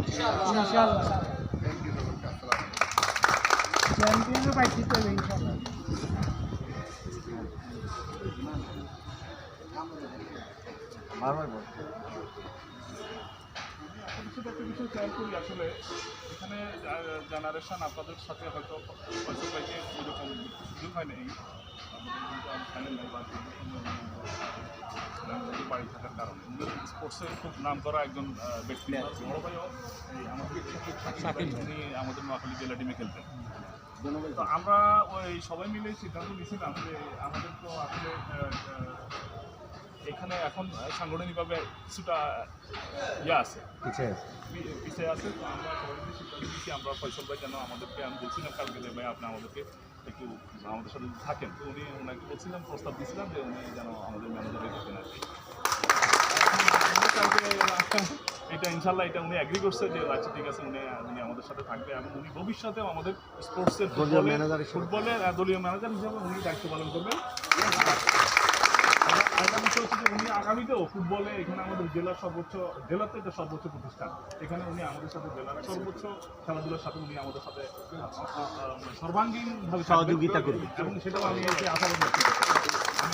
ইনশাআল্লাহ চ্যাম্পিয়নও পাইছি তো ইনশাআল্লাহ। ছোট একটা বিষয় খেয়াল করি আসলে এখানে জেনারেশন আপনাদের সাথে হয়তো হয়তো ভাইকে ওইরকম সুযোগ হয় না এই ফাইনাল নাই বা বাড়ি থাকার কারণে স্পোর্টসের খুব নাম করা একজন ব্যক্তি বড় ভাইও এই আমাদের উনি আমাদের নোয়াখালী জেলা টিমে খেলতেন। তো আমরা ওই সবাই মিলে সিদ্ধান্ত নিয়েছিলাম যে আমাদের তো আসলে এখানে এখন সাংগঠনিকভাবে কিছুটা ইয়ে আছে, পিছিয়ে আছে। তো আমরা সবাই মিলে সিদ্ধান্ত নিয়েছি আমরা ফয়সল ভাই যেন আমাদেরকে, আমি বলছিলাম কালকে যে ভাই আপনি আমাদেরকে একটু আমাদের সাথে থাকেন, তো উনি ওনাকে বলছিলাম, প্রস্তাব দিয়েছিলাম যে উনি যেন আমাদের ম্যানেজারে থাকেন আর কি। কালকে এটা ইনশাল্লাহ এটা উনি অ্যাগ্রি করছে যে আচ্ছা ঠিক আছে উনি আমাদের সাথে থাকবে এবং উনি ভবিষ্যতেও আমাদের স্পোর্টসের ফুটবলের দলীয় ম্যানেজার হিসেবে উনি দায়িত্ব পালন করবেন। আগামী হচ্ছে যে উনি আগামীতেও ফুটবলে এখানে আমাদের জেলার সর্বোচ্চ, জেলাতে এটা সর্বোচ্চ প্রতিষ্ঠান, এখানে উনি আমাদের সাথে জেলার সর্বোচ্চ খেলাধুলার সাথে উনি আমাদের সাথে সর্বাঙ্গীনভাবে সহযোগিতা করবেন এবং সেটাও আমি আশাবাদী।